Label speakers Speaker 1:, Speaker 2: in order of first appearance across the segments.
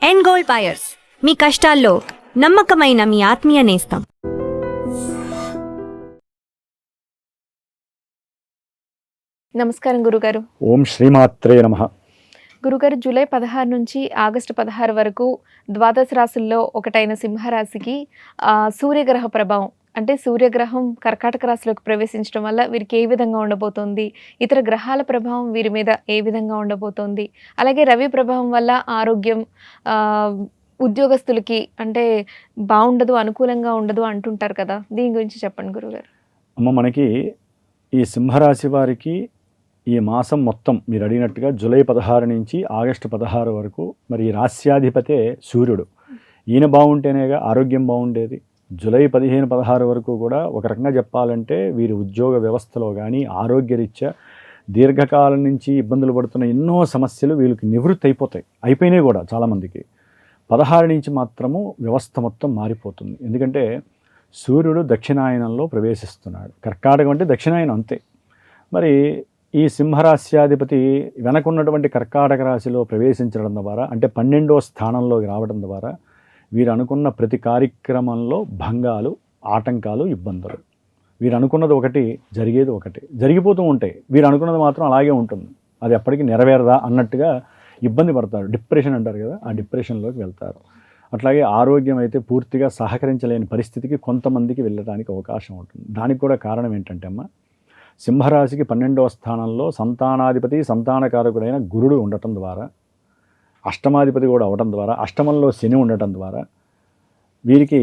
Speaker 1: End gold buyers, మీ కష్టాల్లో నమ్మకమైన మీ ఆత్మీయ నేస్తం.
Speaker 2: నమస్కారం గురుగారు.
Speaker 3: ఓం శ్రీమాత్రే నమః.
Speaker 2: గురుగారు, జూలై 16 నుంచి ఆగస్టు 16 వరకు ద్వాదశ రాశుల్లో ఒకటైన సింహరాశికి సూర్యగ్రహ ప్రభావం అంటే సూర్యగ్రహం కర్కాటక రాశిలోకి ప్రవేశించడం వల్ల వీరికి ఏ విధంగా ఉండబోతోంది, ఇతర గ్రహాల ప్రభావం వీరి మీద ఏ విధంగా ఉండబోతోంది, అలాగే రవి ప్రభావం వల్ల ఆరోగ్యం ఉద్యోగస్తులకి అంటే బాగుండదు, అనుకూలంగా ఉండదు అంటుంటారు కదా, దీని గురించి చెప్పండి గురుగారు.
Speaker 3: అమ్మ, మనకి ఈ సింహరాశి వారికి ఈ మాసం మొత్తం మీరు అడిగినట్టుగా జూలై 16 నుంచి ఆగస్టు 16 వరకు మరి ఈ రాశ్యాధిపతే సూర్యుడు. ఈయన బాగుంటేనేగా ఆరోగ్యం బాగుండేది. జూలై 15-16 వరకు కూడా ఒక రకంగా చెప్పాలంటే వీరి ఉద్యోగ వ్యవస్థలో కానీ ఆరోగ్యరీత్యా దీర్ఘకాలం నుంచి ఇబ్బందులు పడుతున్న ఎన్నో సమస్యలు వీళ్ళకి నివృత్తి అయిపోయినాయి కూడా చాలామందికి. 16 నుంచి మాత్రము వ్యవస్థ మొత్తం మారిపోతుంది. ఎందుకంటే సూర్యుడు దక్షిణాయనంలో ప్రవేశిస్తున్నాడు. కర్కాటకం అంటే దక్షిణాయనం అంతే. మరి ఈ సింహరాశ్యాధిపతి వెనకున్నటువంటి కర్కాటక రాశిలో ప్రవేశించడం ద్వారా అంటే 12వ స్థానంలోకి రావడం ద్వారా వీరు అనుకున్న ప్రతి కార్యక్రమంలో భంగాలు, ఆటంకాలు, ఇబ్బందులు. వీరు అనుకున్నది ఒకటి, జరిగేది ఒకటి, జరిగిపోతూ ఉంటాయి. వీరు అనుకున్నది మాత్రం అలాగే ఉంటుంది, అది ఎప్పటికీ నెరవేరదా అన్నట్టుగా ఇబ్బంది పడతారు. డిప్రెషన్ అంటారు కదా, ఆ డిప్రెషన్లోకి వెళ్తారు. అట్లాగే ఆరోగ్యం అయితే పూర్తిగా సహకరించలేని పరిస్థితికి కొంతమందికి వెళ్ళడానికి అవకాశం ఉంటుంది. దానికి కూడా కారణం ఏంటంటే అమ్మ, సింహరాశికి 12వ స్థానంలో సంతానాధిపతి, సంతానకారకుడైన గురుడు ఉండటం ద్వారా, అష్టమాధిపతి కూడా అవటం ద్వారా, అష్టమంలో శని ఉండటం ద్వారా వీరికి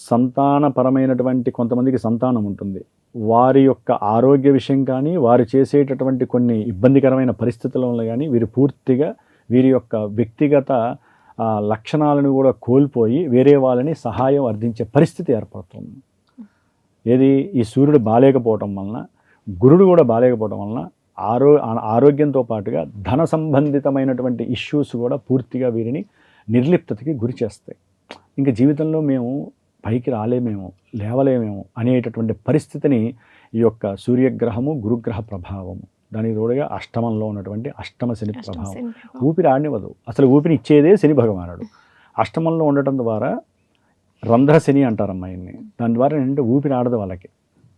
Speaker 3: సంతానపరమైనటువంటి కొంతమందికి సంతానం ఉంటుంది. వారి యొక్క ఆరోగ్య విషయం కానీ, వారు చేసేటటువంటి కొన్ని ఇబ్బందికరమైన పరిస్థితుల్లో కానీ వీరు పూర్తిగా వీరి యొక్క వ్యక్తిగత లక్షణాలను కూడా కోల్పోయి వేరే వాళ్ళని సహాయం అర్థించే పరిస్థితి ఏర్పడుతుంది. ఏది ఈ సూర్యుడు బాలేకపోవటం వలన, గురుడు కూడా బాలేకపోవడం వలన ఆరోగ్యంతో పాటుగా ధన సంబంధితమైనటువంటి ఇష్యూస్ కూడా పూర్తిగా వీరిని నిర్లిప్తతకి గురి చేస్తాయి. ఇంకా జీవితంలో మేము పైకి రాలేమేమో, లేవలేమేమో అనేటటువంటి పరిస్థితిని ఈ యొక్క సూర్యగ్రహము, గురుగ్రహ ప్రభావము, దానికి తోడుగా అష్టమంలో ఉన్నటువంటి అష్టమ శని ప్రభావం ఊపిరి ఆడనివ్వదు. అసలు ఊపిరి ఇచ్చేదే శని భగవానుడు. అష్టమంలో ఉండటం ద్వారా రంధ్ర శని అంటారమ్మా ఆయన్ని. దాని ద్వారా ఏంటంటే ఊపిరి ఆడదు. వాళ్ళకి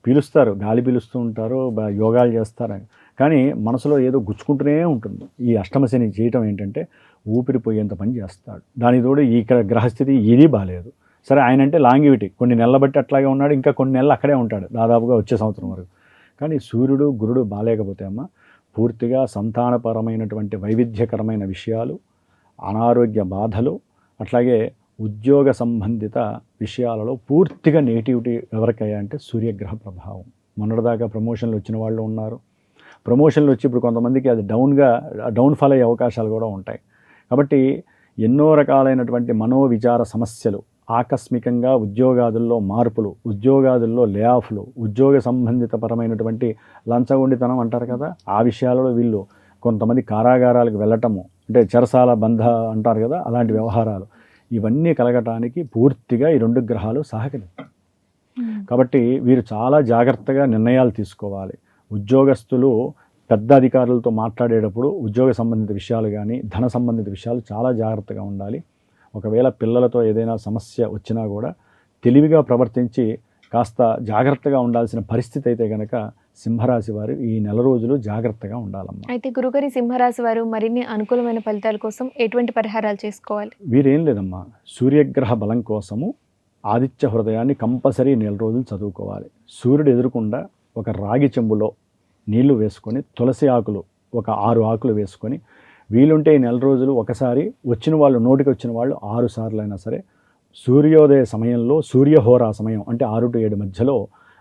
Speaker 3: పీలుస్తారు, గాలి పీలుస్తూ ఉంటారు, యోగాలు చేస్తారు, కానీ మనసులో ఏదో గుచ్చుకుంటూనే ఉంటుంది. ఈ అష్టమశని చేయటం ఏంటంటే ఊపిరి పోయేంత పని చేస్తాడు. దాని తోడు ఇక్కడ గ్రహస్థితి ఇది బాగాలేదు. సరే, ఆయన అంటే లాంగివిటీ, కొన్ని నెలల బట్టి అట్లాగే ఉన్నాడు, ఇంకా కొన్ని నెలలు అక్కడే ఉంటాడు దాదాపుగా వచ్చే సంవత్సరం వరకు. కానీ సూర్యుడు, గురుడు బాగాలేకపోతే అమ్మ పూర్తిగా సంతానపరమైనటువంటి వైవిధ్యకరమైన విషయాలు, అనారోగ్య బాధలు, అట్లాగే ఉద్యోగ సంబంధిత విషయాలలో పూర్తిగా నెగిటివిటీ ఎవరికయ్యా అంటే సూర్యగ్రహ ప్రభావం. మొన్నటిదాకా ప్రమోషన్లు వచ్చిన వాళ్ళు ఉన్నారు. ప్రమోషన్లు వచ్చి ఇప్పుడు కొంతమందికి అది డౌన్ఫాల్ అయ్యే అవకాశాలు కూడా ఉంటాయి. కాబట్టి ఎన్నో రకాలైనటువంటి మనోవిచార సమస్యలు, ఆకస్మికంగా ఉద్యోగాదుల్లో మార్పులు, ఉద్యోగాదుల్లో లే ఆఫ్లు, ఉద్యోగ సంబంధితపరమైనటువంటి లంచగొండితనం అంటారు కదా, ఆ విషయాలలో వీళ్ళు కొంతమంది కారాగారాలకు వెళ్ళటము, అంటే చెరసాల బంధ అంటారు కదా, అలాంటి వ్యవహారాలు ఇవన్నీ కలగటానికి పూర్తిగా ఈ రెండు గ్రహాలు సహకరిస్తాయి. కాబట్టి వీరు చాలా జాగ్రత్తగా నిర్ణయాలు తీసుకోవాలి. ఉద్యోగస్తులు పెద్ద అధికారులతో మాట్లాడేటప్పుడు ఉద్యోగ సంబంధిత విషయాలు కానీ, ధన సంబంధిత విషయాలు చాలా జాగ్రత్తగా ఉండాలి. ఒకవేళ పిల్లలతో ఏదైనా సమస్య వచ్చినా కూడా తెలివిగా ప్రవర్తించి కాస్త జాగ్రత్తగా ఉండాల్సిన పరిస్థితి అయితే కనుక సింహరాశి వారు ఈ నెల రోజులు జాగ్రత్తగా ఉండాలమ్మా.
Speaker 2: అయితే గురుగారి, సింహరాశి వారు మరిన్ని అనుకూలమైన ఫలితాల కోసం ఎటువంటి పరిహారాలు చేసుకోవాలి?
Speaker 3: వీరేం లేదమ్మా, సూర్యగ్రహ బలం కోసము ఆదిత్య హృదయాన్ని కంపల్సరీ నెల రోజులు చదువుకోవాలి. సూర్యుడు ఎదురుకుండా ఒక రాగి చెంబులో నీళ్లు వేసుకొని, తులసి ఆకులు ఒక 6 ఆకులు వేసుకొని, వీలుంటే ఈ నెల రోజులు ఒకసారి వచ్చిన వాళ్ళు, నోటికి వచ్చిన వాళ్ళు 6 సార్లు అయినా సరే సూర్యోదయ సమయంలో, సూర్యహోరా సమయం అంటే 6 to 7 మధ్యలో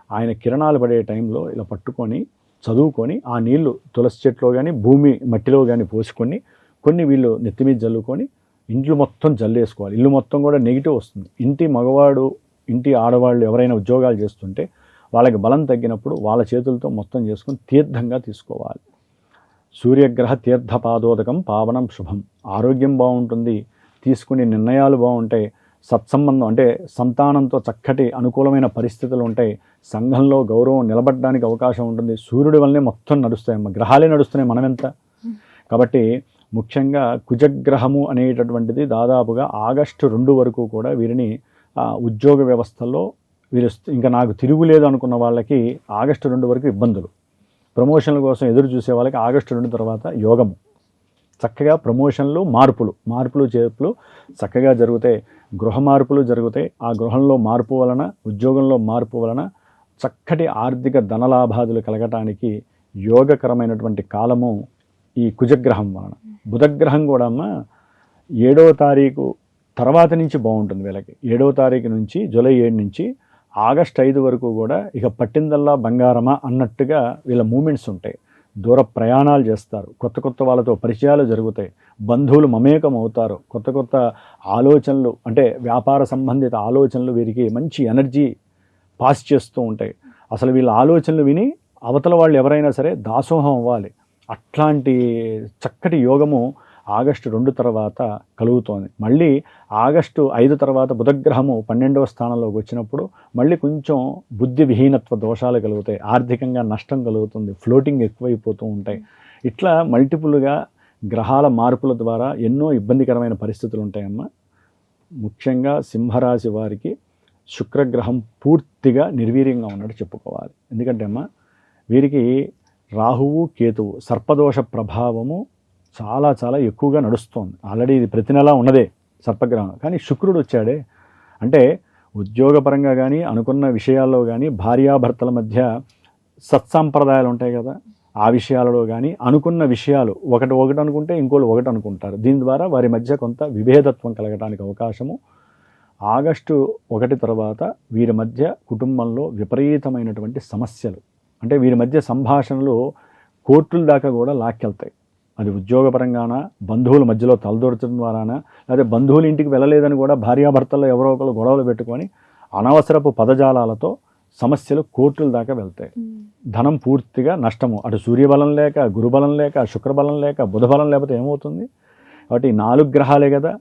Speaker 3: ఆయన కిరణాలు పడే టైంలో ఇలా పట్టుకొని చదువుకొని, ఆ నీళ్లు తులసి చెట్లో కానీ భూమి మట్టిలో కానీ పోసుకొని కొన్ని వీళ్ళు నెత్తి మీద జల్లుకొని ఇంట్లో మొత్తం జల్లేసుకోవాలి. ఇల్లు మొత్తం కూడా నెగిటివ్ వస్తుంది. ఇంటి మగవాడు, ఇంటి ఆడవాళ్ళు ఎవరైనా ఉద్యోగాలు చేస్తుంటే వాళ్ళకి బలం తగ్గినప్పుడు వాళ్ళ చేతులతో మొత్తం చేసుకొని తీర్థంగా తీసుకోవాలి. సూర్యగ్రహ తీర్థపాదోదకం పావనం శుభం. ఆరోగ్యం బాగుంటుంది, తీసుకునే నిర్ణయాలు బాగుంటాయి, సత్సంబంధం అంటే సంతానంతో చక్కటి అనుకూలమైన పరిస్థితులు ఉంటాయి, సంఘంలో గౌరవం నిలబడడానికి అవకాశం ఉంటుంది. సూర్యుడి వల్లనే మొత్తం నడుస్తాయమ్మ, గ్రహాలే నడుస్తున్నాయి, మనమెంత. కాబట్టి ముఖ్యంగా కుజగ్రహము అనేటటువంటిది దాదాపుగా ఆగస్టు 2 వరకు కూడా వీరిని ఉద్యోగ వ్యవస్థలో వీరు ఇంకా నాకు తిరుగులేదు అనుకున్న వాళ్ళకి ఆగస్టు 2 వరకు ఇబ్బందులు, ప్రమోషన్ల కోసం ఎదురు చూసే వాళ్ళకి ఆగస్టు 2 తర్వాత యోగము, చక్కగా ప్రమోషన్లు మార్పులు చేర్పులు చక్కగా జరుగుతాయి, గృహ మార్పులు జరుగుతాయి. ఆ గృహంలో మార్పు వలన, ఉద్యోగంలో మార్పు వలన చక్కటి ఆర్థిక ధనలాభాదులు కలగటానికి యోగకరమైనటువంటి కాలము ఈ కుజగ్రహం వలన. బుధగ్రహం కూడా అమ్మ 7వ తారీఖు తర్వాత నుంచి బాగుంటుంది వీళ్ళకి. 7వ తారీఖు నుంచి జూలై 7 నుంచి ఆగస్టు 5 వరకు కూడా ఇక పట్టిందల్లా బంగారమా అన్నట్టుగా వీళ్ళ మూమెంట్స్ ఉంటాయి. దూర ప్రయాణాలు చేస్తారు, కొత్త వాళ్ళతో పరిచయాలు జరుగుతాయి, బంధువులు మమేకం అవుతారు, కొత్త ఆలోచనలు అంటే వ్యాపార సంబంధిత ఆలోచనలు వీరికి మంచి ఎనర్జీ పాస్ చేస్తూ ఉంటాయి. అసలు వీళ్ళ ఆలోచనలు విని అవతల వాళ్ళు ఎవరైనా సరే దాసోహం అవ్వాలి. అట్లాంటి చక్కటి యోగము ఆగస్టు 2 తర్వాత కలుగుతోంది. మళ్ళీ ఆగస్టు 5 తర్వాత బుధగ్రహము 12వ స్థానంలోకి వచ్చినప్పుడు మళ్ళీ కొంచెం బుద్ధి విహీనత్వ దోషాలు కలుగుతాయి, ఆర్థికంగా నష్టం కలుగుతుంది, ఫ్లోటింగ్ ఎక్కువైపోతూ ఉంటాయి. ఇట్లా మల్టిపుల్గా గ్రహాల మార్పుల ద్వారా ఎన్నో ఇబ్బందికరమైన పరిస్థితులు ఉంటాయమ్మా. ముఖ్యంగా సింహరాశి వారికి శుక్రగ్రహం పూర్తిగా నిర్వీర్యంగా ఉన్నట్టు చెప్పుకోవాలి. ఎందుకంటే అమ్మ వీరికి రాహువు కేతువు సర్పదోష ప్రభావము చాలా ఎక్కువగా నడుస్తోంది. ఆల్రెడీ ఇది ప్రతి నెలా ఉన్నదే సర్పగ్రహం. కానీ శుక్రుడు వచ్చాడే అంటే ఉద్యోగపరంగా కానీ అనుకున్న విషయాల్లో కానీ భార్యాభర్తల మధ్య సత్సంప్రదాయాలు ఉంటాయి కదా, ఆ విషయాలలో కానీ అనుకున్న విషయాలు ఒకటి అనుకుంటే ఇంకోళ్ళు ఒకటి అనుకుంటారు. దీని ద్వారా వారి మధ్య కొంత విభేదత్వం కలగడానికి అవకాశము. ఆగస్టు 1 తర్వాత వీరి మధ్య కుటుంబంలో విపరీతమైనటువంటి సమస్యలు, అంటే వీరి మధ్య సంభాషణలు కోర్టుల దాకా కూడా లాక్కెళ్తాయి. అది ఉద్యోగపరంగానా, బంధువుల మధ్యలో తలదొరచడం ద్వారానా, లేదా బంధువుల ఇంటికి వెళ్ళలేదని కూడా భార్యాభర్తల్లో ఎవరో ఒకరు గొడవలు పెట్టుకొని అనవసరపు పదజాలాలతో సమస్యలు కోర్టుల దాకా వెళ్తాయి. ధనం పూర్తిగా నష్టము. అటు సూర్యబలం లేక, గురుబలం లేక, శుక్రబలం లేక, బుధబలం లేకపోతే ఏమవుతుంది? కాబట్టి 4 గ్రహాలే కదా,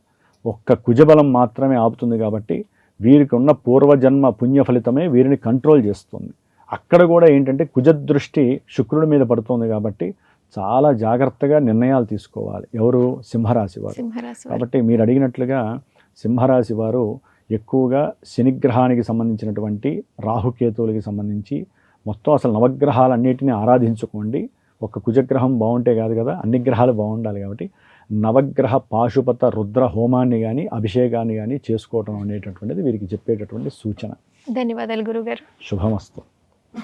Speaker 3: ఒక్క కుజబలం మాత్రమే ఆపుతుంది. కాబట్టి వీరికి ఉన్న పూర్వజన్మ పుణ్య ఫలితమే వీరిని కంట్రోల్ చేస్తుంది. అక్కడ కూడా ఏంటంటే కుజదృష్టి శుక్రుడి మీద పడుతుంది. కాబట్టి చాలా జాగ్రత్తగా నిర్ణయాలు తీసుకోవాలి ఎవరు? సింహరాశి వారు. కాబట్టి మీరు అడిగినట్లుగా సింహరాశి వారు ఎక్కువగా శనిగ్రహానికి సంబంధించినటువంటి రాహుకేతువులకి సంబంధించి మొత్తం అసలు నవగ్రహాలన్నిటిని ఆరాధించుకోండి. ఒక్క కుజగ్రహం బాగుంటే కాదు కదా, అన్ని గ్రహాలు బాగుండాలి. కాబట్టి నవగ్రహ పాశుపత రుద్ర హోమాన్ని కానీ అభిషేకాన్ని కానీ చేసుకోవటం అనేటటువంటిది వీరికి చెప్పేటటువంటి సూచన.
Speaker 2: ధన్యవాదాలు గురుగారు.
Speaker 3: శుభమస్తు.